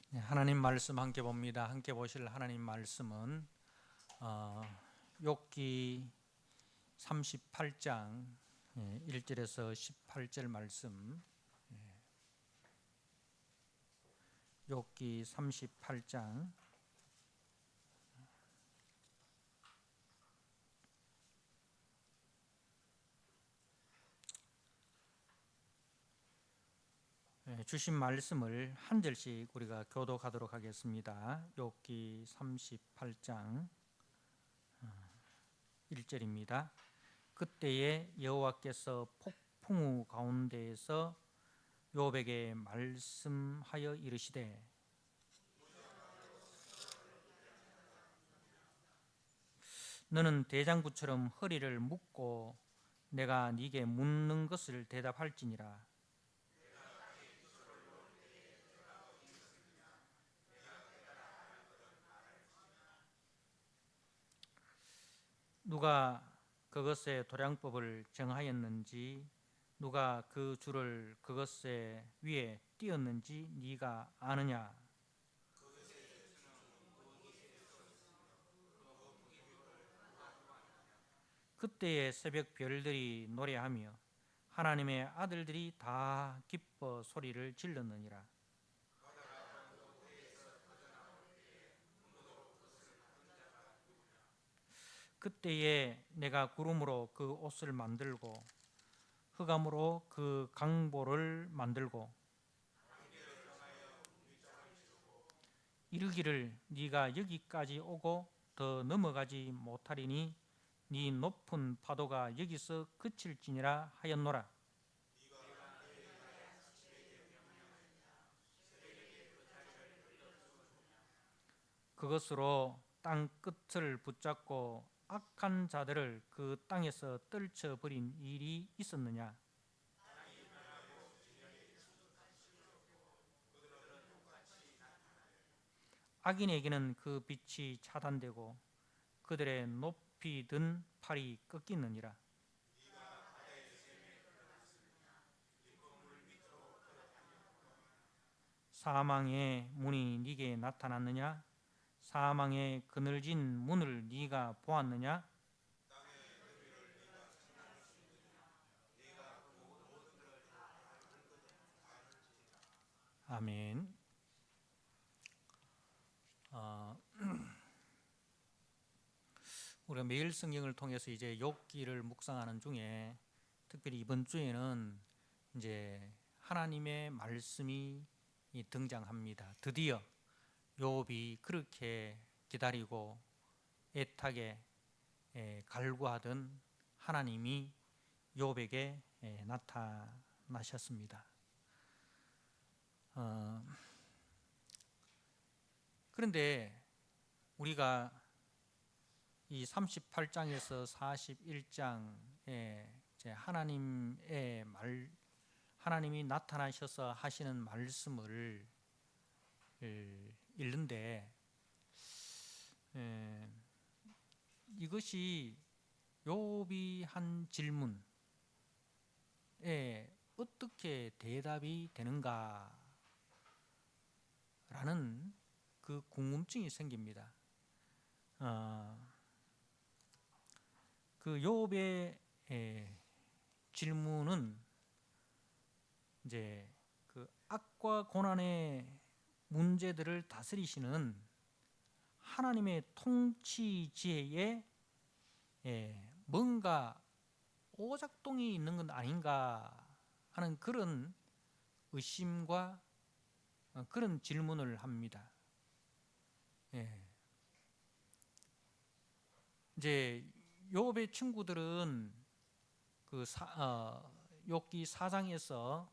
네, 하나님 말씀 함께 봅니다. 함께 보실 하나님 말씀은 욥기 38장 1절에서 18절 말씀. 욥기 38장 1 주신 말씀을 한 절씩 우리가 교독하도록 하겠습니다. 욥기 38장 1절입니다. 그때에 여호와께서 폭풍우 가운데에서 욥에게 말씀하여 이르시되 너는 대장부처럼 허리를 묶고 내가 네게 묻는 것을 대답할지니라. 누가 그것의 도량법을 정하였는지 누가 그 줄을 그것의 위에 띄었는지 네가 아느냐. 그때의 새벽 별들이 노래하며 하나님의 아들들이 다 기뻐 소리를 질렀느니라. 그때에 내가 구름으로 그 옷을 만들고 흑암으로 그 강보를 만들고 이르기를 네가 여기까지 오고 더 넘어가지 못하리니 네 높은 파도가 여기서 그칠지니라 하였노라. 그것으로 땅 끝을 붙잡고 악한 자들을 그 땅에서 떨쳐버린 일이 있었느냐. 악인에게는 그 빛이 차단되고 그들의 높이 든 팔이 꺾이느니라. 사망의 문이 네게 나타났느냐. 사망의 그늘진 문을 네가 보았느냐. 아멘. 우리가 매일 성경을 통해서 이제 욥기를 묵상하는 중에 특별히 이번 주에는 이제 하나님의 말씀이 등장합니다. 드디어 욥이 그렇게 기다리고 애타게 갈구하던 하나님이 욥에게 나타나셨습니다. 그런데 우리가 이 38장에서 41장에 하나님이 나타나셔서 하시는 말씀을 읽는데 이것이 욥이 한 질문에 어떻게 대답이 되는가라는 그 궁금증이 생깁니다. 그 욥의 질문은 이제 그 악과 고난의 문제들을 다스리시는 하나님의 통치 지혜에 뭔가 오작동이 있는 건 아닌가 하는 그런 의심과 그런 질문을 합니다. 이제 욥의 친구들은 그 욥기 4장에서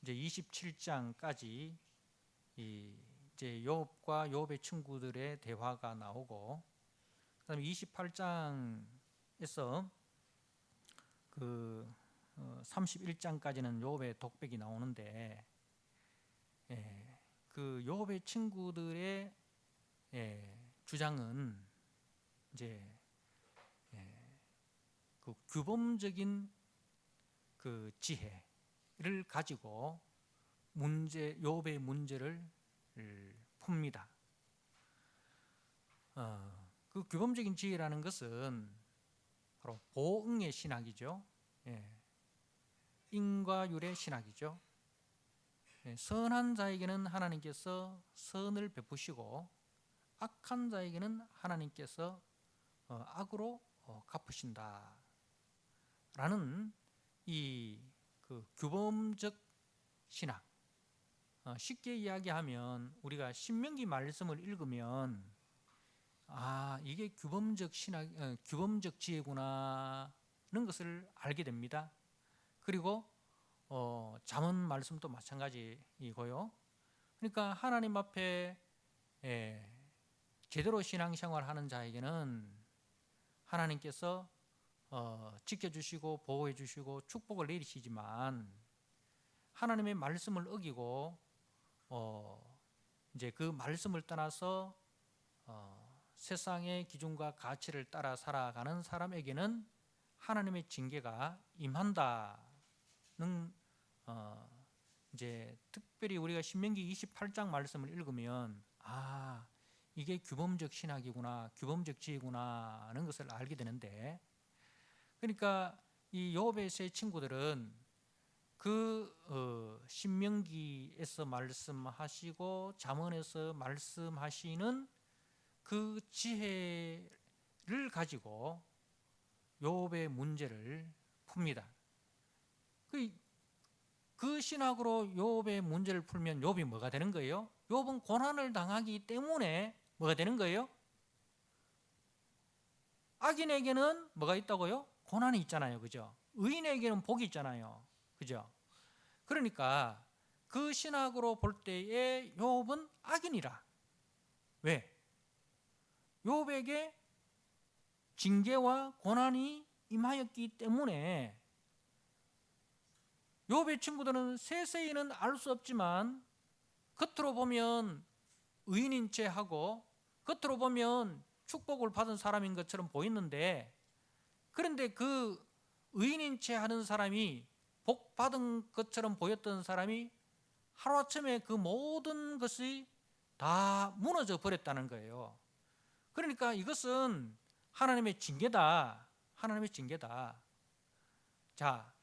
이제 27장까지 이제 욥과 욥의 친구들의 대화가 나오고, 그다음에 28장에서 그 31장까지는 욥의 독백이 나오는데, 그 욥의 친구들의 주장은 이제 그 규범적인 그 지혜를 가지고 욥의 문제를 풉니다. 그 규범적인 지혜라는 것은 바로 보응의 신학이죠. 인과율의 신학이죠. 선한 자에게는 하나님께서 선을 베푸시고 악한 자에게는 하나님께서 악으로 갚으신다 라는 이 그 규범적 신학. 쉽게 이야기하면 우리가 신명기 말씀을 읽으면 이게 규범적 신학, 규범적 지혜구나는 것을 알게 됩니다. 그리고 잠언 말씀도 마찬가지이고요. 그러니까 하나님 앞에 제대로 신앙생활하는 자에게는 하나님께서 지켜주시고 보호해주시고 축복을 내리시지만 하나님의 말씀을 어기고 이제 그 말씀을 떠나서 세상의 기준과 가치를 따라 살아가는 사람에게는 하나님의 징계가 임한다는 이제 특별히 우리가 신명기 28장 말씀을 읽으면 이게 규범적 신학이구나, 규범적 지혜구나 하는 것을 알게 되는데, 그러니까 이 욥의 세 친구들은 그 신명기에서 말씀하시고 잠언에서 말씀하시는 그 지혜를 가지고 욥의 문제를 풉니다. 그 신학으로 욥의 문제를 풀면 욥이 뭐가 되는 거예요? 욥은 고난을 당하기 때문에 뭐가 되는 거예요? 악인에게는 뭐가 있다고요? 고난이 있잖아요. 그죠? 의인에게는 복이 있잖아요. 그죠? 그러니까 그 신학으로 볼 때에 욥은 악인이라. 왜? 욥에게 징계와 고난이 임하였기 때문에 욥의 친구들은 세세히는 알 수 없지만 겉으로 보면 의인인 채 하고 겉으로 보면 축복을 받은 사람인 것처럼 보이는데, 그런데 그 의인인 채 하는 사람이 복 받은 것처럼 보였던 사람이 하루아침에 그 모든 것이 다 무너져 버렸다는 거예요. 그러니까 이것은 하나님의 징계다. 하나님의 징계다. 자,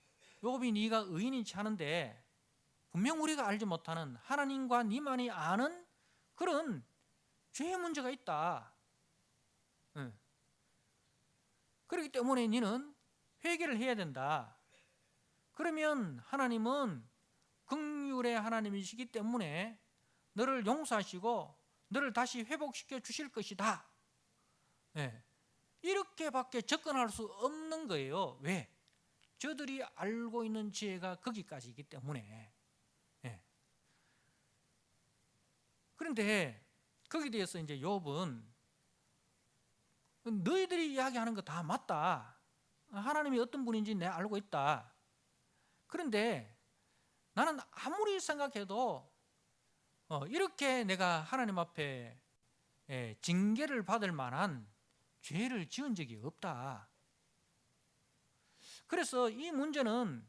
욥이 네가 의인인 채 하는데 분명 우리가 알지 못하는 하나님과 네만이 아는 그런 죄의 문제가 있다. 그렇기 때문에 너는 회개를 해야 된다. 그러면 하나님은 긍휼의 하나님이시기 때문에 너를 용서하시고 너를 다시 회복시켜 주실 것이다. 이렇게밖에 접근할 수 없는 거예요. 왜? 저들이 알고 있는 지혜가 거기까지이기 때문에. 그런데 거기에 대해서 이제 욥은 너희들이 이야기하는 거 다 맞다. 하나님이 어떤 분인지 내가 알고 있다. 그런데 나는 아무리 생각해도 이렇게 내가 하나님 앞에 징계를 받을 만한 죄를 지은 적이 없다. 그래서 이 문제는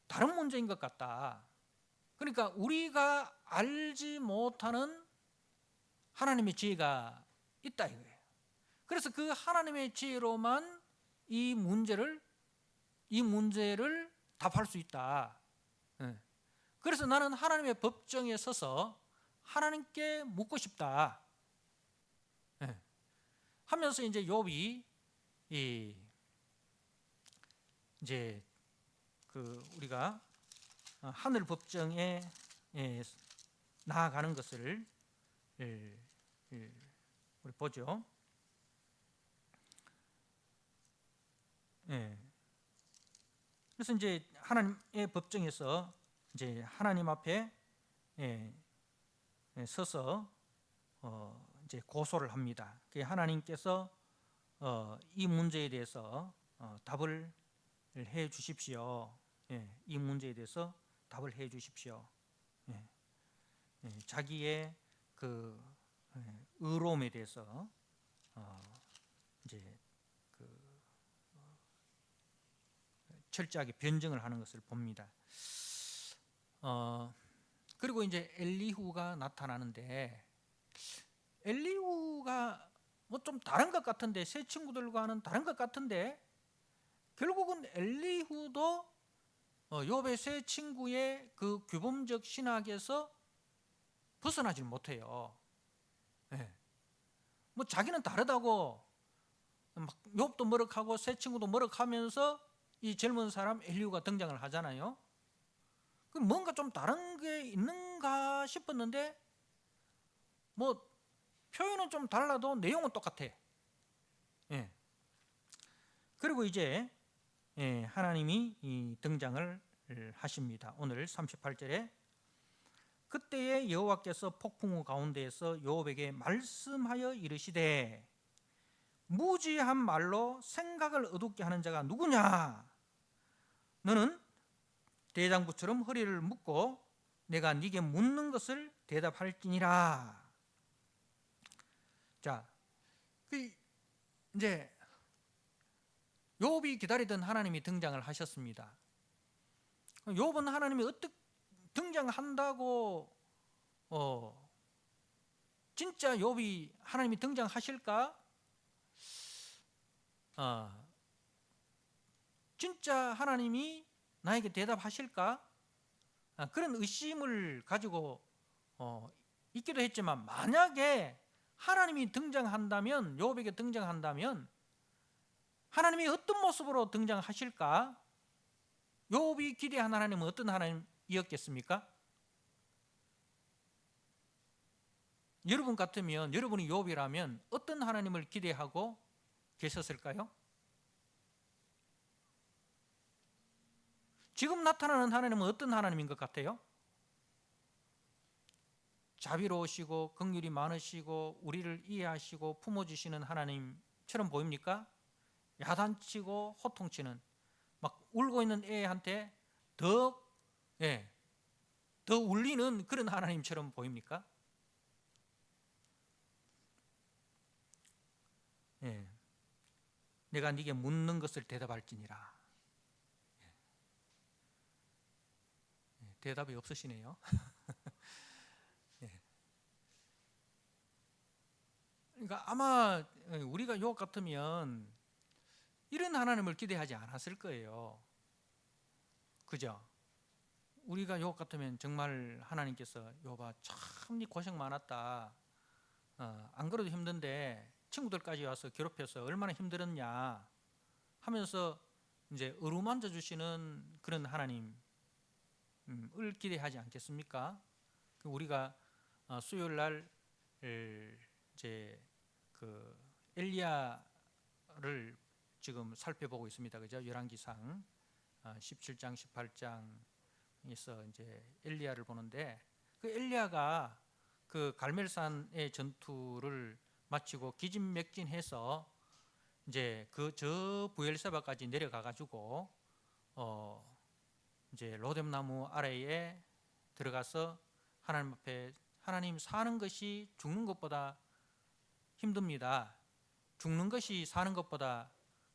다른 문제인 것 같다. 그러니까 우리가 알지 못하는 하나님의 지혜가 있다 이거예요. 그래서 그 하나님의 지혜로만 이 문제를 답할 수 있다. 그래서 나는 하나님의 법정에 서서 하나님께 묻고 싶다. 하면서 이제 욥이 이제 그 우리가 하늘 법정에 나아가는 것을 우리 보죠. 그래서 이제 하나님의 법정에서 이제 하나님 앞에 서서 이제 고소를 합니다. 하나님께서 이 문제에 대해서 답을 해 주십시오. 이 문제에 대해서 답을 해 주십시오. 자기의 그 의로움에 대해서 이제 그 철저하게 변증을 하는 것을 봅니다. 그리고 이제 엘리후가 나타나는데, 엘리후가 뭐 좀 다른 것 같은데, 새 친구들과는 다른 것 같은데, 결국은 엘리후도 욥의 새 친구의 그 규범적 신학에서 벗어나질 못해요. 네. 뭐 자기는 다르다고 막 욥도 머럭하고 새 친구도 머럭하면서 이 젊은 사람 엘리후가 등장을 하잖아요. 뭔가 좀 다른 게 있는가 싶었는데, 뭐 표현은 좀 달라도 내용은 똑같아. 예. 그리고 이제 하나님이 이 등장을 하십니다. 오늘 38절에 그때에 여호와께서 폭풍우 가운데에서 욥에게 말씀하여 이르시되 무지한 말로 생각을 어둡게 하는 자가 누구냐? 너는 대장부처럼 허리를 묶고 내가 네게 묻는 것을 대답할지니라. 자, 이제 욥이 기다리던 하나님이 등장을 하셨습니다. 욥은 하나님이 어떻게 등장한다고 진짜 욥이 하나님이 등장하실까? 진짜 하나님이 나에게 대답하실까? 그런 의심을 가지고 있기도 했지만, 만약에 하나님이 등장한다면, 욥에게 등장한다면 하나님이 어떤 모습으로 등장하실까? 욥이 기대한 하나님은 어떤 하나님이었겠습니까? 여러분 같으면, 여러분이 욥이라면 어떤 하나님을 기대하고 계셨을까요? 지금 나타나는 하나님은 어떤 하나님인 것 같아요? 자비로우시고 긍휼이 많으시고 우리를 이해하시고 품어주시는 하나님처럼 보입니까? 야단치고 호통치는, 막 울고 있는 애한테 더 울리는 그런 하나님처럼 보입니까? 내가 네게 묻는 것을 대답할지니라. 대답이 없으시네요. 그러니까 아마 우리가 욥 같으면 이런 하나님을 기대하지 않았을 거예요. 그죠? 우리가 욥 같으면 정말 하나님께서 욥아 참 네 고생 많았다. 안 그래도 힘든데 친구들까지 와서 괴롭혀서 얼마나 힘들었냐 하면서 이제 어루만져 주시는 그런 하나님을 기대하지 않겠습니까? 우리가 수요일 날 이제 그 엘리야를 지금 살펴보고 있습니다. 그죠? 열왕기상 17장 18장에서 이제 엘리야를 보는데, 그 엘리야가 그 갈멜산의 전투를 마치고 기진맥진해서 이제 그 저 부엘세바까지 내려가 가지고 이제 로뎀나무 아래에 들어가서 하나님 앞에, 하나님, 사는 것이 죽는 것보다 힘듭니다. 죽는 것이 사는 것보다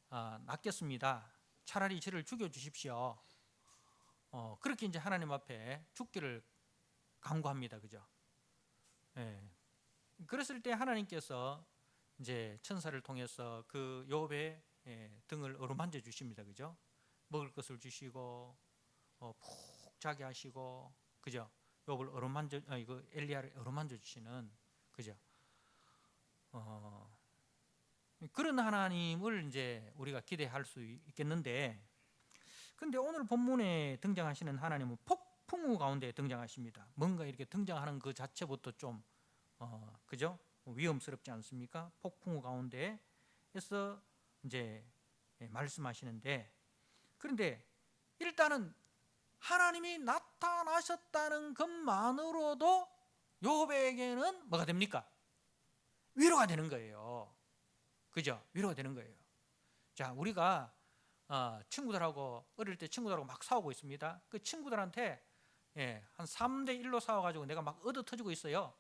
낫겠습니다. 차라리 저를 죽여주십시오. 그렇게 이제 하나님 앞에 죽기를 간구합니다. 그죠? 그랬을 때 하나님께서 이제 천사를 통해서 그 욥의 등을 어루만져 주십니다. 그죠? 먹을 것을 주시고 푹 자게 하시고, 그죠? 욥을 어루만져, 이거 엘리야를 어루만져 주시는, 그죠? 그런 하나님을 이제 우리가 기대할 수 있겠는데, 근데 오늘 본문에 등장하시는 하나님은 폭풍우 가운데 등장하십니다. 뭔가 이렇게 등장하는 그 자체부터 좀 그죠? 위험스럽지 않습니까? 폭풍우 가운데에서 이제 말씀하시는데, 그런데 일단은 하나님이 나타나셨다는 것만으로도 욥에게는 뭐가 됩니까? 위로가 되는 거예요. 그죠? 위로가 되는 거예요. 자, 우리가 친구들하고, 어릴 때 친구들하고 막 싸우고 있습니다. 그 친구들한테 한 3대 1로 싸워가지고 내가 막 얻어 터지고 있어요.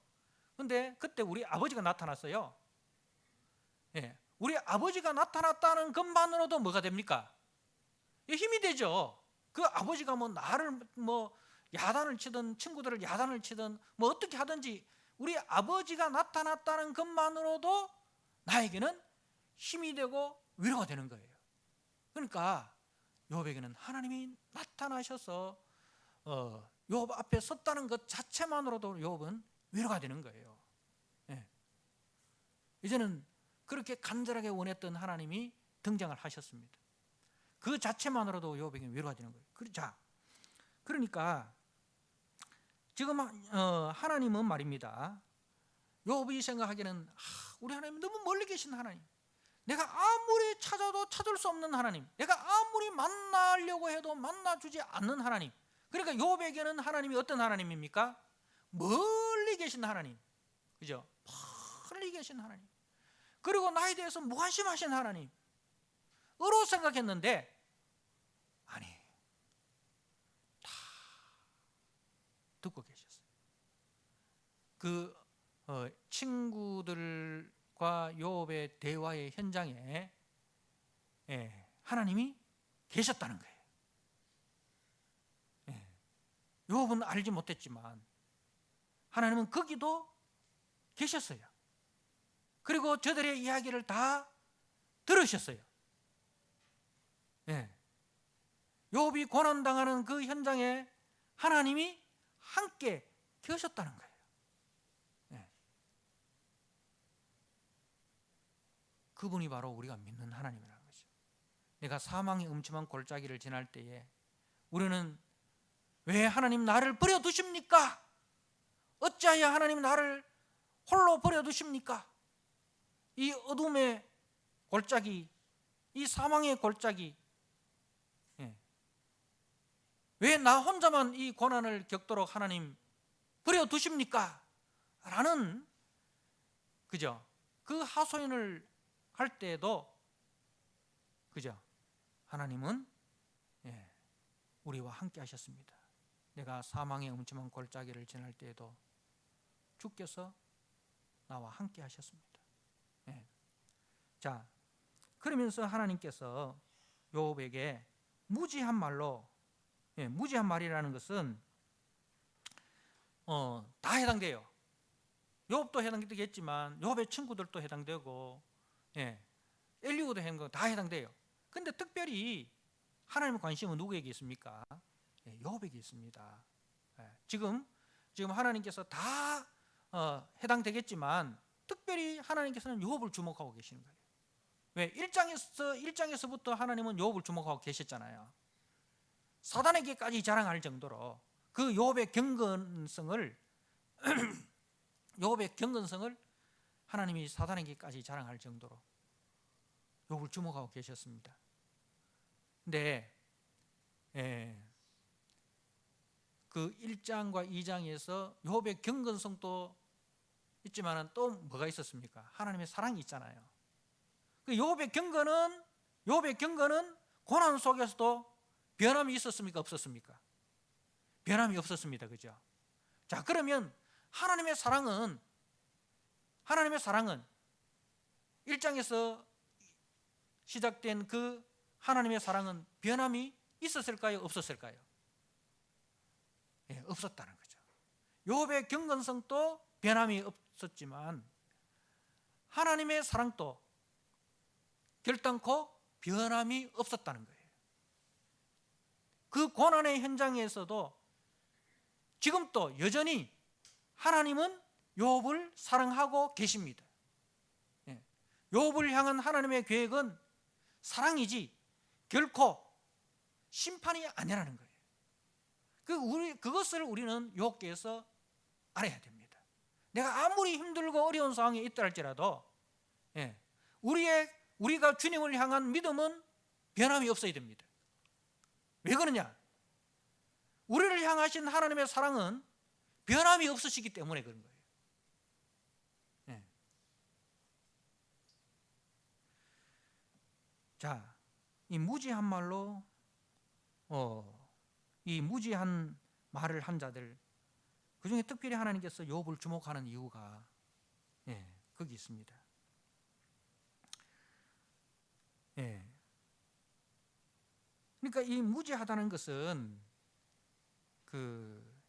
근데 그때 우리 아버지가 나타났어요. 우리 아버지가 나타났다는 것만으로도 뭐가 됩니까? 힘이 되죠. 그 아버지가 뭐 나를 뭐 야단을 치든 친구들을 야단을 치든 뭐 어떻게 하든지 우리 아버지가 나타났다는 것만으로도 나에게는 힘이 되고 위로가 되는 거예요. 그러니까 요업에게는 하나님이 나타나셔서 요업 앞에 섰다는 것 자체만으로도 요업은 위로가 되는 거예요. 예. 이제는 그렇게 간절하게 원했던 하나님이 등장을 하셨습니다. 그 자체만으로도 요업에게는 위로가 되는 거예요. 자, 그러니까 지금 하나님은 말입니다. 요업이 생각하기에는 우리 하나님 너무 멀리 계신 하나님, 내가 아무리 찾아도 찾을 수 없는 하나님, 내가 아무리 만나려고 해도 만나주지 않는 하나님. 그러니까 요업에게는 하나님이 어떤 하나님입니까? 멀리 계신 하나님, 그죠? 멀리 계신 하나님, 그리고 나에 대해서 무관심하신 하나님 으로 생각했는데 아니, 다 듣고 계셨어요. 그 친구들과 요업의 대화의 현장에 하나님이 계셨다는 거예요. 요업은 알지 못했지만 하나님은 거기도 계셨어요. 그리고 저들의 이야기를 다 들으셨어요. 요업이 고난당하는 그 현장에 하나님이 함께 계셨다는 거예요. 그분이 바로 우리가 믿는 하나님이라는 거죠. 내가 사망의 음침한 골짜기를 지날 때에 우리는 왜 하나님 나를 버려두십니까? 어찌하여 하나님 나를 홀로 버려두십니까? 이 어둠의 골짜기, 이 사망의 골짜기, 왜 나 혼자만 이 고난을 겪도록 하나님 버려두십니까? 라는, 그죠? 그 하소연을 할 때에도, 그죠? 하나님은 우리와 함께 하셨습니다. 내가 사망의 음침한 골짜기를 지날 때에도 주께서 나와 함께 하셨습니다. 자, 그러면서 하나님께서 요업에게 무지한 말로, 무지한 말이라는 것은 다 해당돼요. 요업도 해당되겠지만 요업의 친구들도 해당되고 엘리후도 다 해당돼요. 근데 특별히 하나님의 관심은 누구에게 있습니까? 요업에게 있습니다. 지금 하나님께서 다 해당되겠지만 특별히 하나님께서는 요업을 주목하고 계시는 거예요. 왜? 1장에서부터 하나님은 요업을 주목하고 계셨잖아요. 사단에게까지 자랑할 정도로 그 요업의 경건성을 하나님이 사단에게까지 자랑할 정도로 요업을 주목하고 계셨습니다. 근데 그 1장과 2장에서 요업의 경건성도 있지만 또 뭐가 있었습니까? 하나님의 사랑이 있잖아요. 그 요업의 경건은 고난 속에서도 변함이 있었습니까? 없었습니까? 변함이 없었습니다. 그죠? 자, 그러면 하나님의 사랑은 1장에서 시작된 그 하나님의 사랑은 변함이 있었을까요? 없었을까요? 없었다는 거죠. 요업의 경건성도 변함이 없었지만 하나님의 사랑도 결단코 변함이 없었다는 거예요. 그 고난의 현장에서도 지금도 여전히 하나님은 요업을 사랑하고 계십니다. 요업을 향한 하나님의 계획은 사랑이지 결코 심판이 아니라는 거예요. 그것을 우리는 요업기에서 알아야 됩니다. 내가 아무리 힘들고 어려운 상황에 있다 할지라도 우리가 주님을 향한 믿음은 변함이 없어야 됩니다. 왜 그러냐? 우리를 향하신 하나님의 사랑은 변함이 없으시기 때문에 그런 거예요. 자, 이 무지한 말로 이 무지한 말을 한 자들, 그중에 특별히 하나님께서 욥을 주목하는 이유가 거기 있습니다. 그러니까 이 무지하다는 것은 그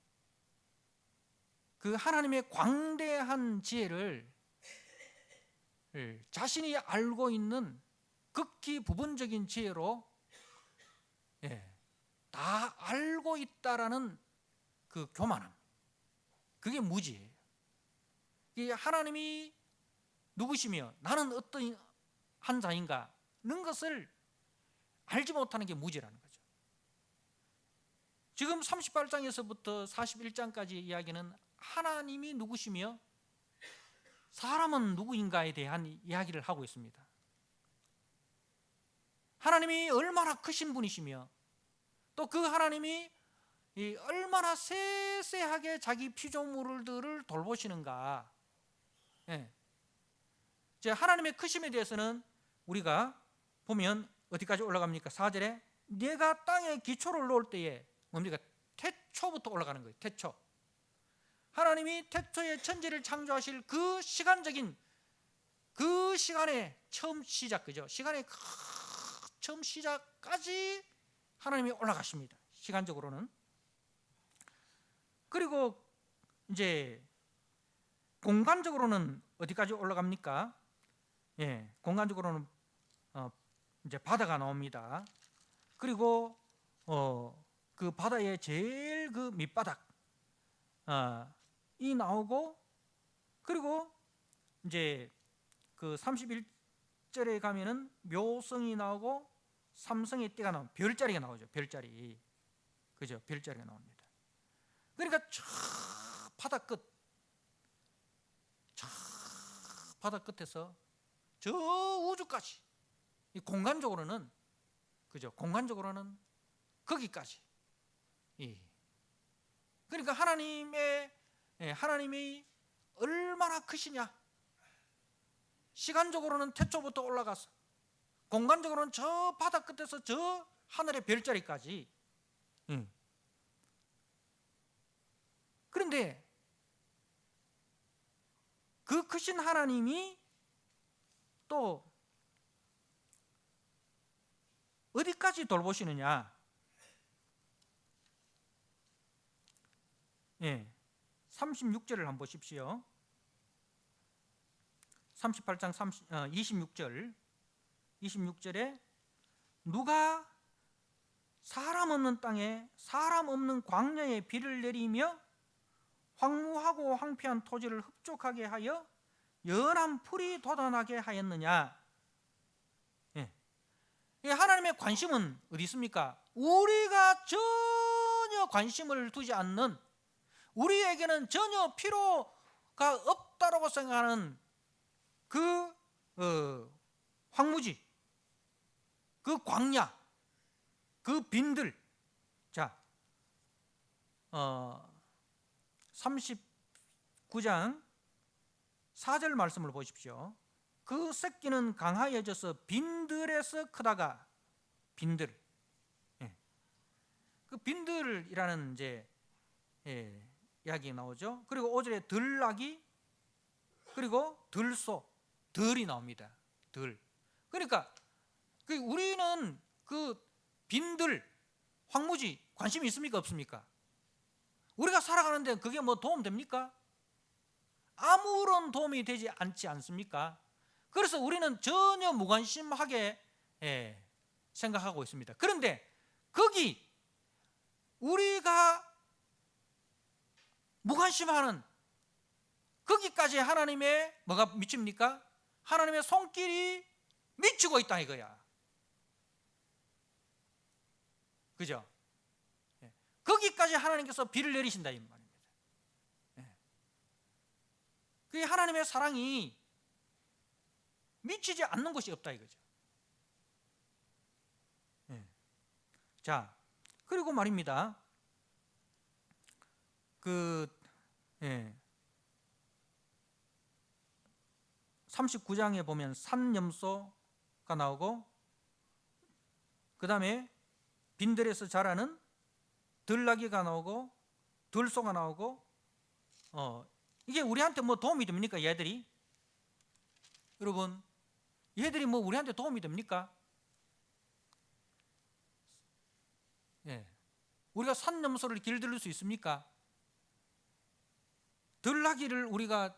하나님의 광대한 지혜를 자신이 알고 있는 극히 부분적인 지혜로 다 알고 있다라는 그 교만함, 그게 무지예요. 이 하나님이 누구시며 나는 어떤 한 자인가 는 것을 알지 못하는 게 무지라는 거죠. 지금 38장에서부터 41장까지 이야기는 하나님이 누구시며 사람은 누구인가에 대한 이야기를 하고 있습니다. 하나님이 얼마나 크신 분이시며 또 그 하나님이 얼마나 세세하게 자기 피조물들을 돌보시는가. 하나님의 크심에 대해서는 우리가 보면 어디까지 올라갑니까? 4절에 내가 땅에 기초를 놓을 때에 뭡니까? 태초부터 올라가는 거예요. 태초. 하나님이 태초에 천지를 창조하실 그 시간적인 그 시간의 처음 시작, 그죠? 시간의 처음 시작까지 하나님이 올라가십니다. 시간적으로는. 그리고 이제 공간적으로는 어디까지 올라갑니까? 공간적으로는 이제 바다가 나옵니다. 그리고 그 바다의 제일 그 밑바닥 이 나오고, 그리고 이제 그 31절에 가면은 묘성이 나오고 삼성의 띠가 나오고 별자리가 나오죠. 별자리, 그죠? 별자리가 나옵니다. 그러니까 저 바다 끝에서 저 우주까지, 이 공간적으로는, 그죠? 공간적으로는 거기까지. 그러니까 하나님이 얼마나 크시냐. 시간적으로는 태초부터 올라가서 공간적으로는 저 바다 끝에서 저 하늘의 별자리까지. 그런데 그 크신 하나님이 또 어디까지 돌보시느냐. 36절을 한번 보십시오. 38장 26절에 누가 사람 없는 땅에 사람 없는 광야에 비를 내리며 황무하고 황폐한 토지를 흡족하게 하여 연한 풀이 돋아나게 하였느냐. 하나님의 관심은 어디 있습니까? 우리가 전혀 관심을 두지 않는, 우리에게는 전혀 필요가 없다라고 생각하는 그 황무지, 그 광야, 그 빈들. 자, 39장 4절 말씀을 보십시오. 그 새끼는 강하여져서 빈들에서 크다가, 빈들, 그 빈들이라는 이제 이야기 나오죠. 그리고 5절에 들나귀, 그리고 들소, 들이 나옵니다. 들. 그러니까 우리는 그 빈들, 황무지 관심이 있습니까? 없습니까? 우리가 살아가는데 그게 뭐 도움 됩니까? 아무런 도움이 되지 않지 않습니까? 그래서 우리는 전혀 무관심하게 생각하고 있습니다. 그런데 거기 우리가 무관심하는 거기까지 하나님의 뭐가 미칩니까? 하나님의 손길이 미치고 있다 이거야. 그죠? 거기까지 하나님께서 비를 내리신다 이 말입니다. 그게 하나님의 사랑이 미치지 않는 것이 없다 이거죠. 자, 그리고 말입니다. 39장에 보면 산염소가 나오고, 그 다음에 빈들에서 자라는 들나귀가 나오고 들소가 나오고, 이게 우리한테 뭐 도움이 됩니까? 얘들이, 여러분, 얘들이 뭐 우리한테 도움이 됩니까? 우리가 산염소를 길들일 수 있습니까? 들나귀를 우리가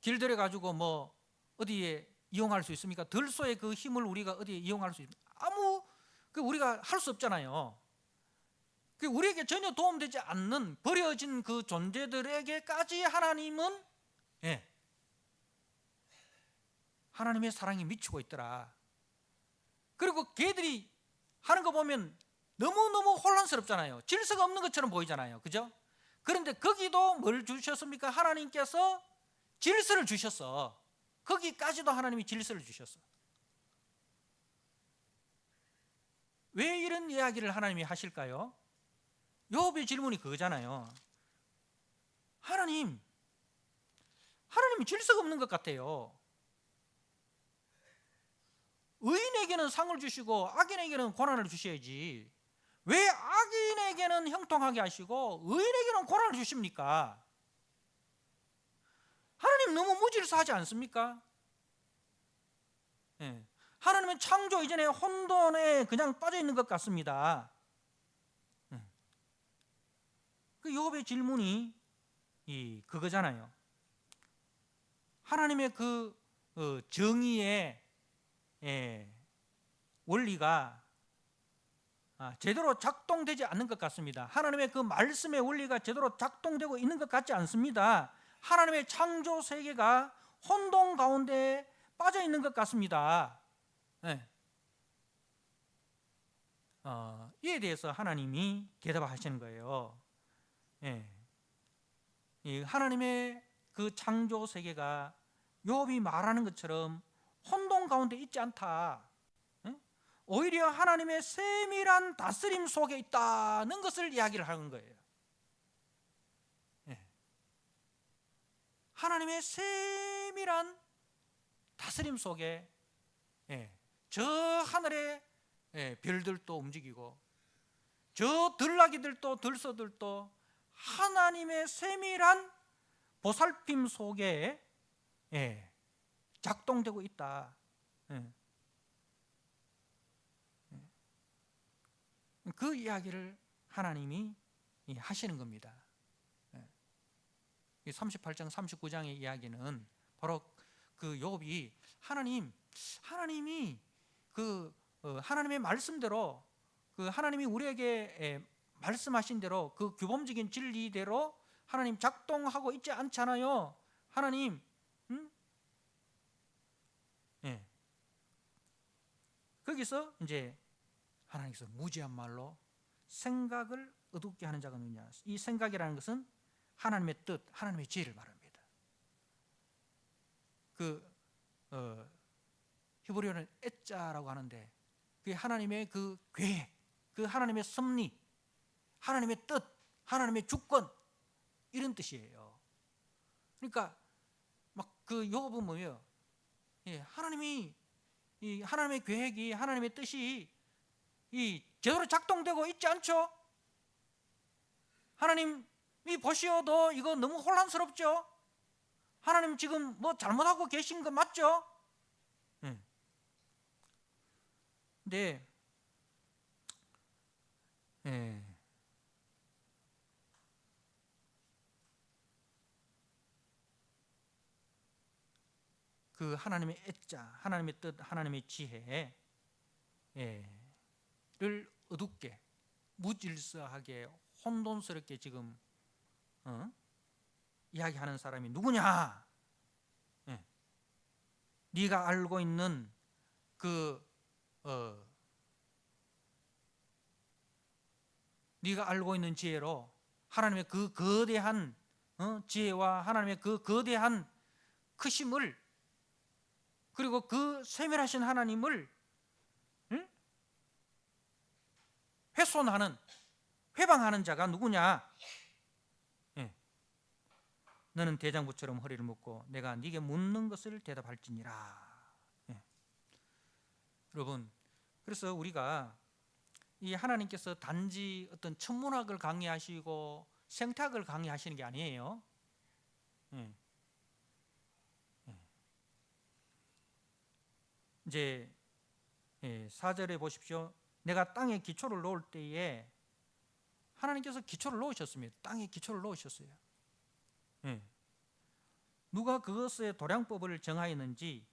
길들여 가지고 뭐 어디에 이용할 수 있습니까? 들소의 그 힘을 우리가 어디에 이용할 수 있습니까? 우리가 할 수 없잖아요. 우리에게 전혀 도움되지 않는 버려진 그 존재들에게까지 하나님은 하나님의 사랑이 미치고 있더라. 그리고 걔들이 하는 거 보면 너무너무 혼란스럽잖아요. 질서가 없는 것처럼 보이잖아요. 그죠? 그런데 거기도 뭘 주셨습니까? 하나님께서 질서를 주셨어. 거기까지도 하나님이 질서를 주셨어. 왜 이런 이야기를 하나님이 하실까요? 욥의 질문이 그거잖아요. 하나님이 질서가 없는 것 같아요. 의인에게는 상을 주시고 악인에게는 고난을 주셔야지 왜 악인에게는 형통하게 하시고 의인에게는 고난을 주십니까? 하나님 너무 무질서하지 않습니까? 하나님은 창조 이전에 혼돈에 그냥 빠져 있는 것 같습니다. 그 욥의 질문이 그거잖아요. 하나님의 그 정의의 원리가 제대로 작동되지 않는 것 같습니다. 하나님의 그 말씀의 원리가 제대로 작동되고 있는 것 같지 않습니다. 하나님의 창조 세계가 혼돈 가운데 빠져 있는 것 같습니다. 이에 대해서 하나님이 대답하시는 거예요. 이 하나님의 그 창조 세계가 욥이 말하는 것처럼 혼돈 가운데 있지 않다. 오히려 하나님의 세밀한 다스림 속에 있다는 것을 이야기를 하는 거예요. 하나님의 세밀한 다스림 속에 저 하늘의 별들도 움직이고 저 들나귀들도 들소들도 하나님의 세밀한 보살핌 속에 작동되고 있다. 그 이야기를 하나님이 하시는 겁니다. 38장 39장의 이야기는 바로 그 욥이 하나님이 하나님의 말씀대로 그 하나님이 우리에게 말씀하신 대로 그 규범적인 진리대로 하나님 작동하고 있지 않잖아요. 하나님, 거기서 이제 하나님께서 무지한 말로 생각을 어둡게 하는 자가 누구냐. 이 생각이라는 것은 하나님의 뜻, 하나님의 지혜를 말합니다. 히브리어는 에자라고 하는데 그게 하나님의 그 계획, 그 하나님의 섭리, 하나님의 뜻, 하나님의 주권 이런 뜻이에요. 그러니까 막 그 욥은 뭐예요? 하나님의 계획이, 하나님의 뜻이 제대로 작동되고 있지 않죠? 하나님이 보시어도 이거 너무 혼란스럽죠? 하나님 지금 뭐 잘못하고 계신 거 맞죠? 근데 그 하나님의 애자, 하나님의 뜻, 하나님의 지혜를 어둡게, 무질서하게, 혼돈스럽게 지금 이야기하는 사람이 누구냐? 네가 알고 있는 네가 알고 있는 지혜로 하나님의 그 거대한 지혜와 하나님의 그 거대한 크심을 그리고 그 세밀하신 하나님을 훼손하는, 회방하는 자가 누구냐? 너는 대장부처럼 허리를 묶고 내가 네게 묻는 것을 대답할지니라. 여러분, 그래서 우리가 이 하나님께서 단지 어떤 천문학을 강의하시고 생태학을 강의하시는 게 아니에요. 이제 4절에 보십시오. 내가 땅에 기초를 놓을 때에 하나님께서 기초를 놓으셨습니다. 땅에 기초를 놓으셨어요. 예. 누가 그것의 도량법을 정하였는지,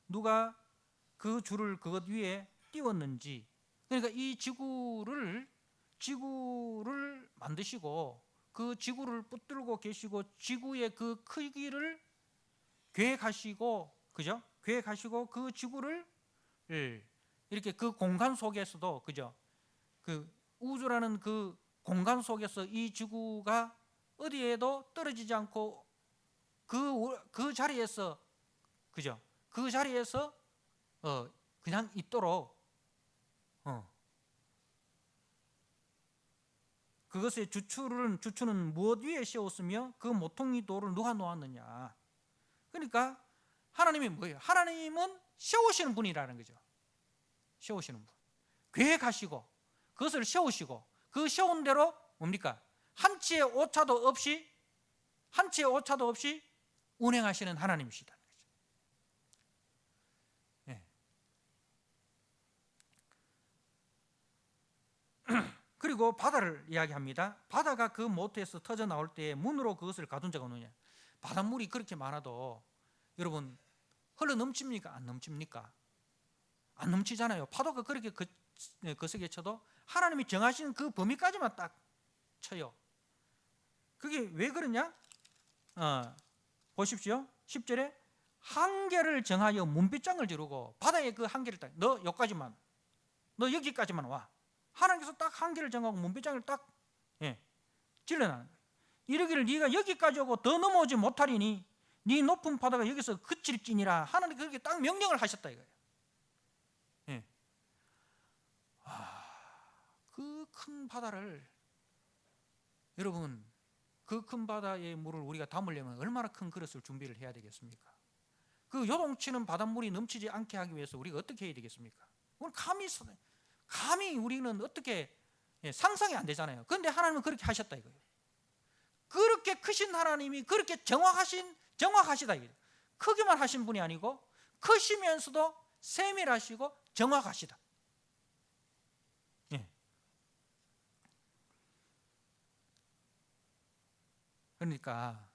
누가 그 줄을 그것 위에 띄웠는지, 그러니까 이 지구를 만드시고 그 지구를 붙들고 계시고 지구의 그 크기를 계획하시고, 그죠? 계획하시고 그 지구를 이렇게 그 공간 속에서도, 그죠? 그 우주라는 그 공간 속에서 이 지구가 어디에도 떨어지지 않고 그 자리에서, 그죠? 그 자리에서 그냥 있도록 그것의 주추는 무엇 위에 씌웠으며 그 모퉁이 돌을 누가 놓았느냐. 그러니까 하나님이 뭐예요? 하나님은 세우시는 분이라는 거죠. 세우시는 분. 계획하시고 그것을 세우시고 그 세운 대로 뭡니까? 한치의 오차도 없이 운행하시는 하나님이시다. 예. 그리고 바다를 이야기합니다. 바다가 그 모태에서 터져 나올 때에 문으로 그것을 가둔 자가 없느냐. 바닷물이 그렇게 많아도 여러분 흘러 넘칩니까? 안 넘칩니까? 안 넘치잖아요. 파도가 그렇게 거세게 쳐도 하나님이 정하신 그 범위까지만 딱 쳐요. 그게 왜 그러냐? 보십시오. 10절에 한계를 정하여 문빗장을 지르고 바다의 그 한계를 딱, 너 여기까지만 와. 하나님께서 딱 한계를 정하고 문빗장을 딱 질러놔는 거예요. 이러기를 네가 여기까지 오고 더 넘어오지 못하리니 네 높은 바다가 여기서 그칠지니라. 하나님 그렇게 딱 명령을 하셨다 이거예요. 그 큰 바다를, 여러분, 그 큰 바다의 물을 우리가 담으려면 얼마나 큰 그릇을 준비를 해야 되겠습니까? 그 요동치는 바닷물이 넘치지 않게 하기 위해서 우리가 어떻게 해야 되겠습니까? 오늘 감히 우리는 어떻게 상상이 안 되잖아요. 그런데 하나님은 그렇게 하셨다 이거예요. 그렇게 크신 하나님이 그렇게 정확하시다 이거예요. 크기만 하신 분이 아니고 크시면서도 세밀하시고 정확하시다. 그러니까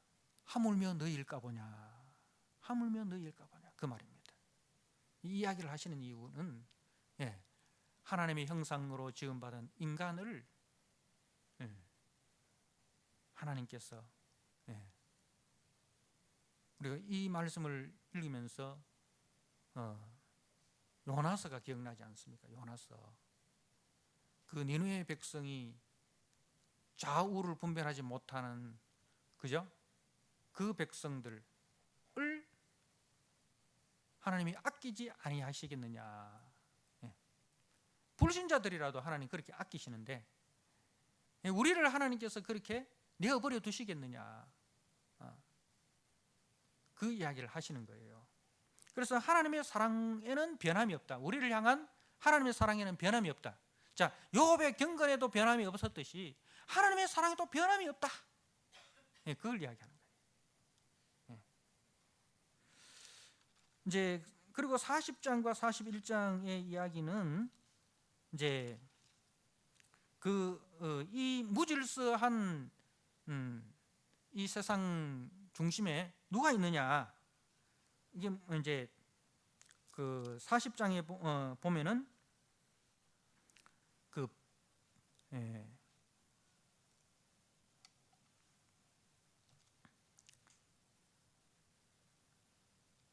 하물며 너희일까 보냐, 그 말입니다. 이 이야기를 하시는 이유는 하나님의 형상으로 지음받은 인간을 하나님께서, 우리가 이 말씀을 읽으면서 요나서가 기억나지 않습니까? 요나서. 그 니느웨 백성이 좌우를 분별하지 못하는, 그죠? 그 백성들을 하나님이 아끼지 아니하시겠느냐. 불신자들이라도 하나님 그렇게 아끼시는데 우리를 하나님께서 그렇게 내어버려 두시겠느냐. 그 이야기를 하시는 거예요. 그래서 하나님의 사랑에는 변함이 없다. 우리를 향한 하나님의 사랑에는 변함이 없다. 자, 욥의 경건에도 변함이 없었듯이 하나님의 사랑에도 변함이 없다. 그걸 이야기하는 거예요. 이제 그리고 40장과 41장의 이야기는 이제 이 무질서한 이 세상 중심에 누가 있느냐. 이게 이제 그 40장에 보면은 그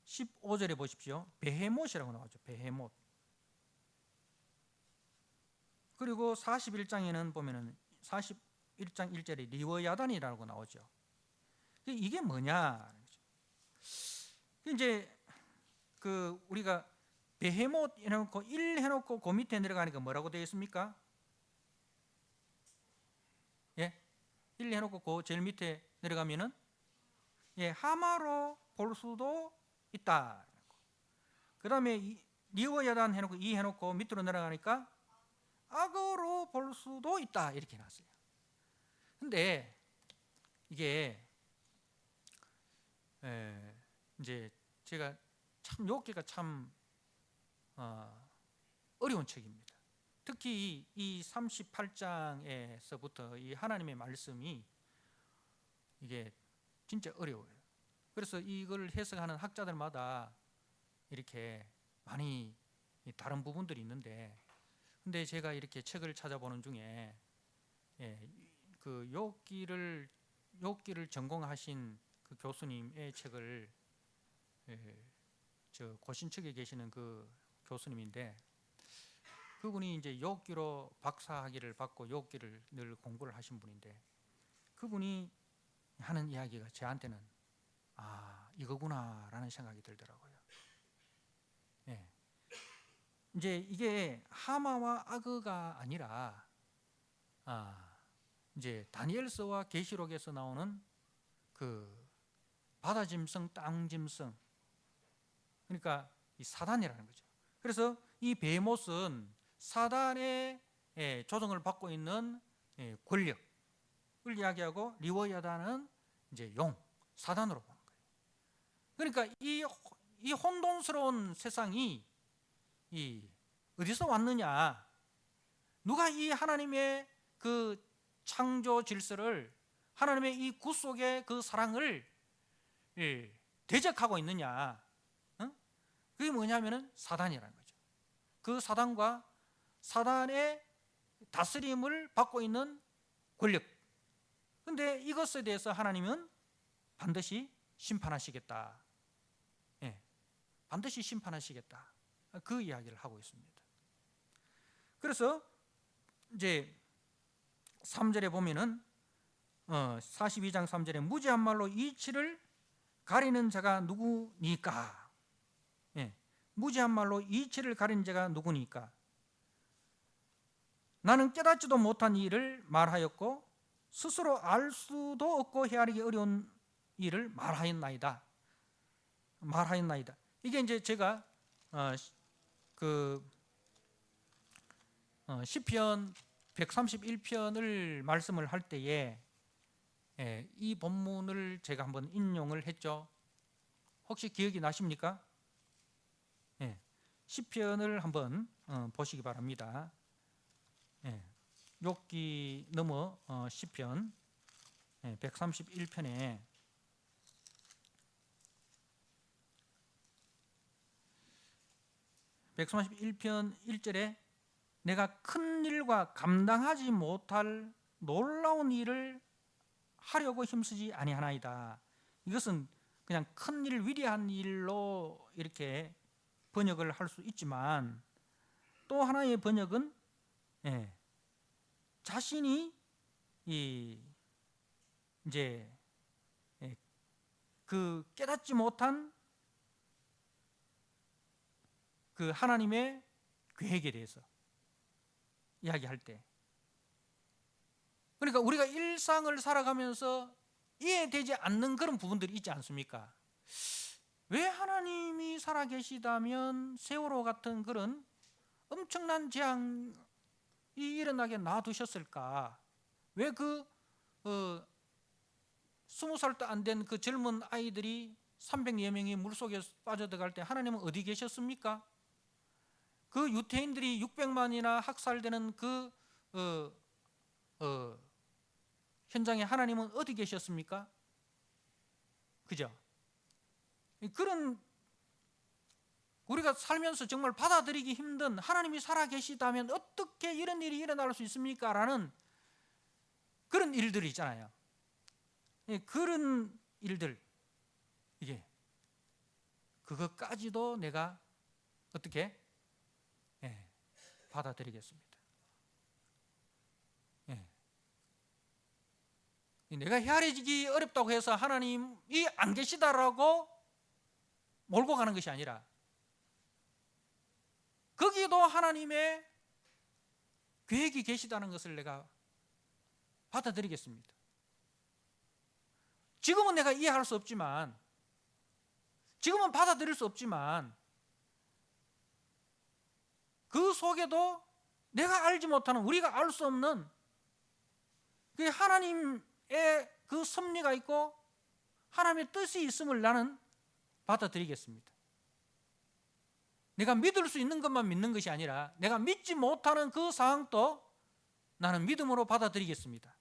15절에 보십시오. 베헤못이라고 나오죠. 베헤못. 그리고 41장에는 보면은 41장 1절에 리워야단이라고 나오죠. 이게 뭐냐? 이제 그 우리가 베헤못 해놓고 1 해놓고 그 밑에 내려가니까 뭐라고 되어 있습니까? 1 해놓고 그 제일 밑에 내려가면은 하마로 볼 수도 있다. 그 다음에 리워야단 해놓고 2 해놓고 밑으로 내려가니까 악어로 볼 수도 있다. 이렇게 해놨어요. 근데 이게 이제 제가 참 욥기가 참 어려운 책입니다. 특히 이 38장에서부터 이 하나님의 말씀이 이게 진짜 어려워요. 그래서 이걸 해석하는 학자들마다 이렇게 많이 다른 부분들이 있는데, 근데 제가 이렇게 책을 찾아보는 중에 그 욥기를 전공하신 그 교수님의 책을, 저 고신측에 계시는 그 교수님인데, 그분이 이제 욥기로 박사학위를 받고 욥기를 늘 공부를 하신 분인데, 그분이 하는 이야기가 저한테는 이거구나라는 생각이 들더라고요. 이제 이게 하마와 아그가 아니라 이제 다니엘서와 계시록에서 나오는 그 바다짐승, 땅짐승, 그러니까 이 사단이라는 거죠. 그래서 이 베모스는 사단의 조정을 받고 있는 권력을 이야기하고, 리워야다는 이제 용, 사단으로 보는 거예요. 그러니까 이 혼돈스러운 세상이 어디서 왔느냐? 누가 이 하나님의 그 창조 질서를, 하나님의 이 구속의 그 사랑을 대적하고 있느냐? 그게 뭐냐면은 사단이라는 거죠. 그 사단과 사단의 다스림을 받고 있는 권력. 근데 이것에 대해서 하나님은 반드시 심판하시겠다. 반드시 심판하시겠다. 그 이야기를 하고 있습니다. 그래서 이제 3절에 보면은 42장 3절에 무지한 말로 이치를 가리는 자가 누구니까? 무지한 말로 이치를 가리는 자가 누구니까? 나는 깨닫지도 못한 일을 말하였고 스스로 알 수도 없고 헤아리기 어려운 일을 말하였나이다. 이게 이제 제가 시편 131편을 말씀을 할 때에 이 본문을 제가 한번 인용을 했죠. 혹시 기억이 나십니까? 시편을 한번 보시기 바랍니다. 욥기 넘어 시편 131편에 131편 1절에 내가 큰 일과 감당하지 못할 놀라운 일을 하려고 힘쓰지 아니하나이다. 이것은 그냥 큰 일, 위대한 일로 이렇게 번역을 할 수 있지만, 또 하나의 번역은 자신이 이제 그 깨닫지 못한 그 하나님의 계획에 대해서 이야기할 때, 그러니까 우리가 일상을 살아가면서 이해되지 않는 그런 부분들이 있지 않습니까? 왜 하나님이 살아계시다면 세월호 같은 그런 엄청난 재앙이 일어나게 놔두셨을까? 왜 그 20살도 안 된 그 젊은 아이들이 300여 명이 물속에 빠져들어갈 때 하나님은 어디 계셨습니까? 그 유태인들이 600만이나 학살되는 그 현장에 하나님은 어디 계셨습니까? 그죠? 그런 우리가 살면서 정말 받아들이기 힘든, 하나님이 살아계시다면 어떻게 이런 일이 일어날 수 있습니까? 라는 그런 일들이 있잖아요. 그런 일들, 이게 그것까지도 내가 어떻게 받아들이겠습니다. 내가 헤아리기 어렵다고 해서 하나님이 안 계시다라고 몰고 가는 것이 아니라, 거기도 하나님의 계획이 계시다는 것을 내가 받아들이겠습니다. 지금은 내가 이해할 수 없지만, 지금은 받아들일 수 없지만, 그 속에도 내가 알지 못하는, 우리가 알 수 없는 그 하나님의 그 섭리가 있고 하나님의 뜻이 있음을 나는 받아들이겠습니다. 내가 믿을 수 있는 것만 믿는 것이 아니라 내가 믿지 못하는 그 상황도 나는 믿음으로 받아들이겠습니다.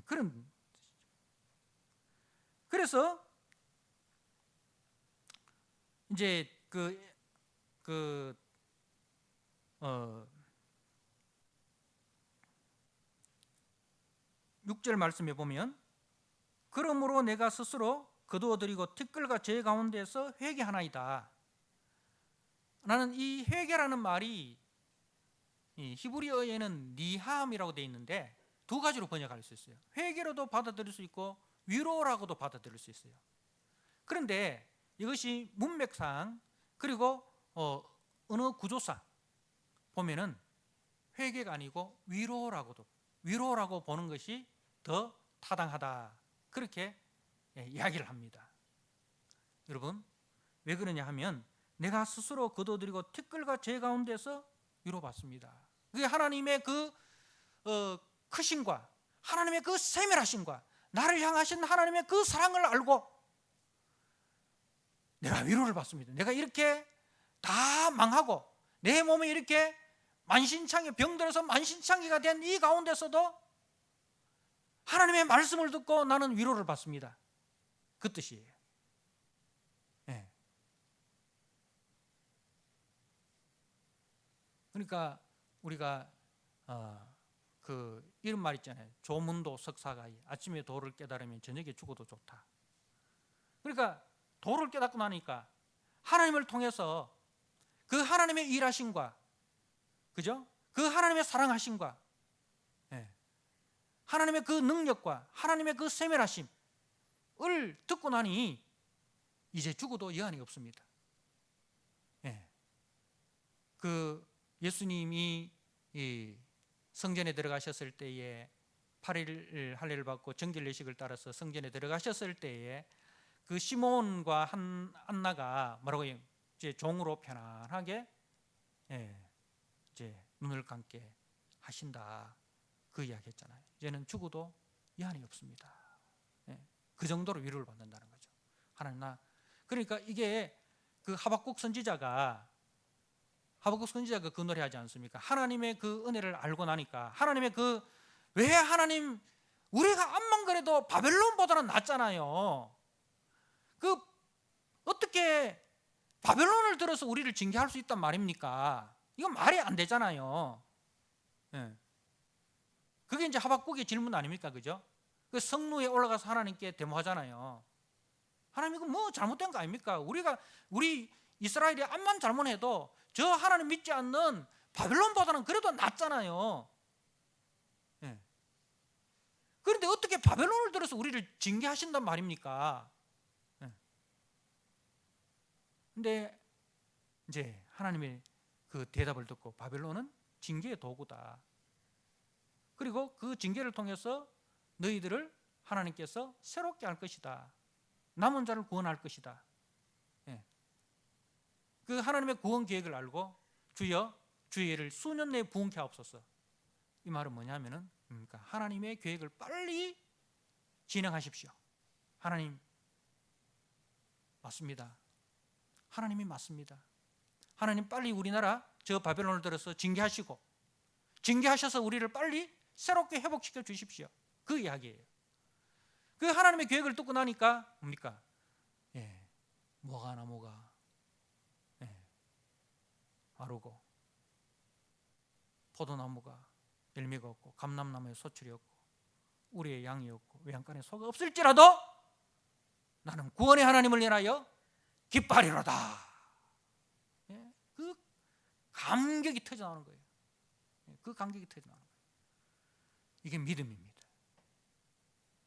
그런. 그래서 이제 6절 말씀에 보면, 그러므로 내가 스스로 거두어드리고 티끌과 제 가운데서 회개하나이다. 나는 이 회개라는 말이 이 히브리어에는 니함이라고 되어 있는데 두 가지로 번역할 수 있어요. 회개로도 받아들일 수 있고 위로라고도 받아들일 수 있어요. 그런데 이것이 문맥상 그리고 언어 구조상 보면은 회개가 아니고 위로라고 보는 것이 더 타당하다, 그렇게 이야기를 합니다. 여러분, 왜 그러냐 하면 내가 스스로 거둬들이고 티끌과 제 가운데서 위로받습니다. 그게 하나님의 그 크심과 하나님의 그 세밀하심과 나를 향하신 하나님의 그 사랑을 알고 내가 위로를 받습니다. 내가 이렇게 다 망하고 내 몸에 이렇게 만신창이 병들어서 만신창이가 된 이 가운데서도 하나님의 말씀을 듣고 나는 위로를 받습니다. 그 뜻이에요. 네. 그러니까 우리가 이런 말 있잖아요. 조문도 석사가이, 아침에 도를 깨달으면 저녁에 죽어도 좋다. 그러니까 도를 깨닫고 나니까 하나님을 통해서 그 하나님의 일하심과, 그죠? 그 하나님의 사랑하심과, 하나님의 그 능력과 하나님의 그 세밀하심을 듣고 나니 이제 죽어도 여한이 없습니다. 예수님이 이 성전에 들어가셨을 때에 8일 할례를 받고 정결례식을 따라서 성전에 들어가셨을 때에 그 시몬과 안나가 뭐라고 해요? 이제 종으로 편안하게 이제 눈을 감게 하신다, 그 이야기했잖아요. 이제는 죽어도 여한이 없습니다. 그 정도로 위로를 받는다는 거죠. 하나님 그러니까 이게 그 하박국 선지자가 그 노래 하지 않습니까? 하나님의 그 은혜를 알고 나니까 하나님의 왜 하나님, 우리가 암만 그래도 바벨론보다는 낫잖아요. 어떻게 바벨론을 들어서 우리를 징계할 수 있단 말입니까? 이건 말이 안 되잖아요. 그게 이제 하박국의 질문 아닙니까? 그죠? 그 성루에 올라가서 하나님께 데모하잖아요. 하나님 이거 뭐 잘못된 거 아닙니까? 우리 이스라엘이 암만 잘못해도 저 하나님 믿지 않는 바벨론보다는 그래도 낫잖아요. 그런데 어떻게 바벨론을 들어서 우리를 징계하신단 말입니까? 근데 이제 하나님의 그 대답을 듣고 바벨론은 징계의 도구다. 그리고 그 징계를 통해서 너희들을 하나님께서 새롭게 할 것이다. 남은 자를 구원할 것이다. 그 하나님의 구원 계획을 알고 주여 주의 일을 수년 내에 부응케 하옵소서. 이 말은 뭐냐면은 그러니까 하나님의 계획을 빨리 진행하십시오. 하나님 맞습니다. 하나님이 맞습니다. 하나님 빨리 우리나라 저 바벨론을 들어서 징계하시고 징계하셔서 우리를 빨리 새롭게 회복시켜 주십시오. 그 이야기예요. 그 하나님의 계획을 듣고 나니까 뭡니까? 뭐가 마르고 포도나무가 열매가 없고 감람나무에 소출이 없고 우리의 양이 없고 외양간에 소가 없을지라도 나는 구원의 하나님을 인하여 기뻐하리로다. 그 감격이 터져나오는 거예요. 그 감격이 터져나오는 거예요. 이게 믿음입니다.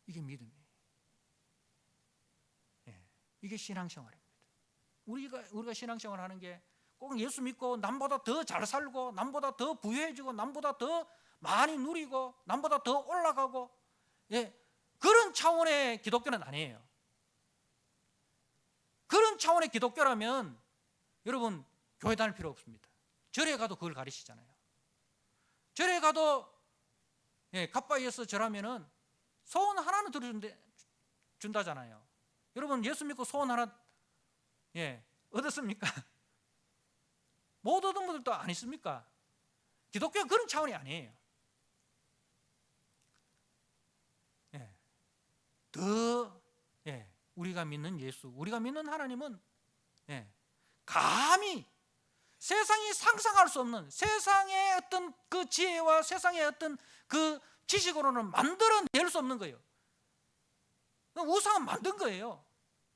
이게 믿음이에요. 이게 신앙생활입니다. 우리가 신앙생활 하는 게 꼭 예수 믿고 남보다 더 잘 살고 남보다 더 부유해지고 남보다 더 많이 누리고 남보다 더 올라가고 그런 차원의 기독교는 아니에요. 그런 차원의 기독교라면 여러분 교회 다닐 필요 없습니다. 절에 가도 그걸 가르치잖아요. 절에 가도 갓바위에서 절하면은 소원 하나는 들어준다잖아요. 여러분 예수 믿고 소원 하나 얻었습니까? 못 얻은 분들도 안 있습니까? 기독교는 그런 차원이 아니에요. 예. 더 우리가 믿는 예수, 우리가 믿는 하나님은 감히 세상이 상상할 수 없는 세상의 어떤 그 지혜와 세상의 어떤 그 지식으로는 만들어낼 수 없는 거예요. 우상은 만든 거예요.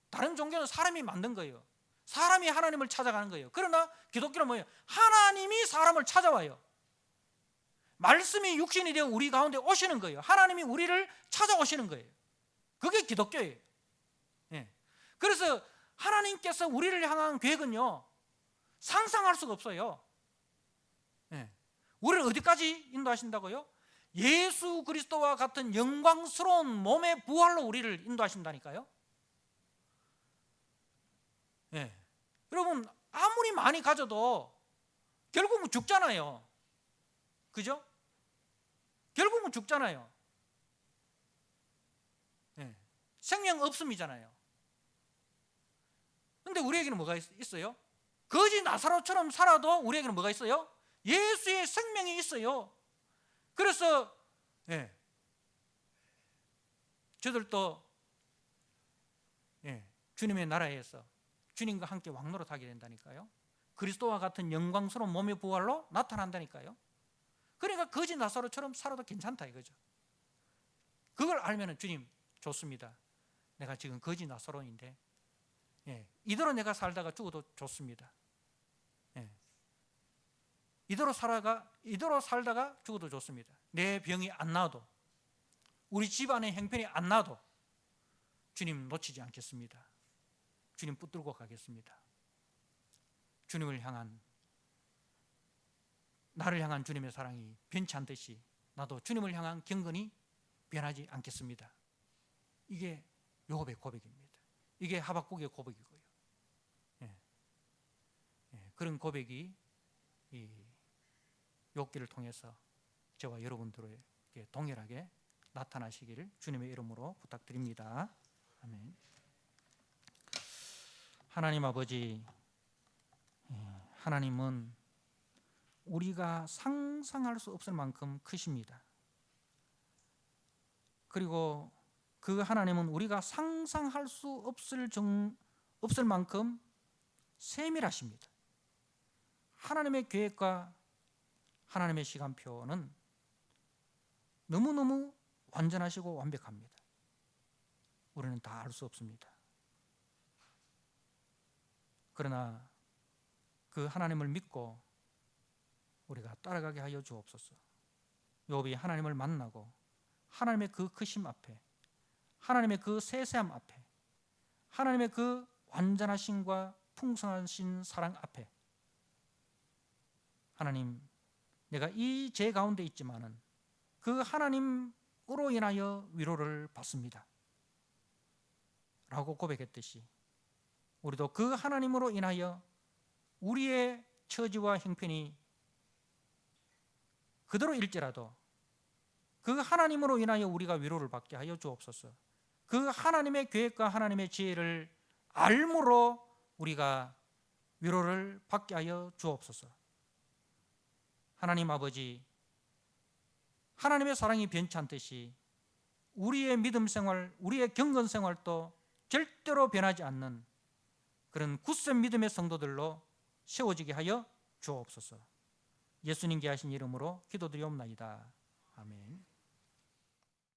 다른 종교는 사람이 만든 거예요. 사람이 하나님을 찾아가는 거예요. 그러나 기독교는 뭐예요? 하나님이 사람을 찾아와요. 말씀이 육신이 되어 우리 가운데 오시는 거예요. 하나님이 우리를 찾아오시는 거예요. 그게 기독교예요. 그래서 하나님께서 우리를 향한 계획은요, 상상할 수가 없어요. 우리를 어디까지 인도하신다고요? 예수 그리스도와 같은 영광스러운 몸의 부활로 우리를 인도하신다니까요. 여러분, 아무리 많이 가져도 결국은 죽잖아요. 그죠? 결국은 죽잖아요. 생명 없음이잖아요. 근데 우리에게는 뭐가 있어요? 거지 나사로처럼 살아도 우리에게는 뭐가 있어요? 예수의 생명이 있어요. 그래서 저들도 주님의 나라에서 주님과 함께 왕노릇하게 된다니까요. 그리스도와 같은 영광스러운 몸의 부활로 나타난다니까요. 그러니까 거지 나사로처럼 살아도 괜찮다 이거죠. 그걸 알면 주님 좋습니다. 내가 지금 거지 나사로인데 이대로 내가 살다가 죽어도 좋습니다. 이대로 살다가 죽어도 좋습니다. 내 병이 안 나아도, 우리 집안의 형편이 안 나아도 주님 놓치지 않겠습니다. 주님 붙들고 가겠습니다. 주님을 향한, 나를 향한 주님의 사랑이 변치 않듯이 나도 주님을 향한 경건이 변하지 않겠습니다. 이게 욥의 고백입니다. 이게 하박국의 고백이고요. 그런 고백이 이 욥기를 통해서 저와 여러분들에게 동일하게 나타나시기를 주님의 이름으로 부탁드립니다. 아멘. 하나님 아버지, 하나님은 우리가 상상할 수 없을 만큼 크십니다. 그리고 그 하나님은 우리가 상상할 수 없을 만큼 세밀하십니다. 하나님의 계획과 하나님의 시간표는 너무너무 완전하시고 완벽합니다. 우리는 다 알 수 없습니다. 그러나 그 하나님을 믿고 우리가 따라가게 하여 주옵소서. 욥이 하나님을 만나고 하나님의 그 크심 앞에, 하나님의 그 세세함 앞에, 하나님의 그 완전하심과 풍성하신 사랑 앞에, 하나님, 내가 이 죄 가운데 있지만은 그 하나님으로 인하여 위로를 받습니다 라고 고백했듯이 우리도 그 하나님으로 인하여 우리의 처지와 형편이 그대로일지라도 그 하나님으로 인하여 우리가 위로를 받게 하여 주옵소서. 그 하나님의 계획과 하나님의 지혜를 알므로 우리가 위로를 받게 하여 주옵소서. 하나님 아버지, 하나님의 사랑이 변치 않듯이 우리의 믿음 생활, 우리의 경건 생활도 절대로 변하지 않는 그런 굳센 믿음의 성도들로 세워지게 하여 주옵소서. 예수님께 하신 이름으로 기도드리옵나이다. 아멘.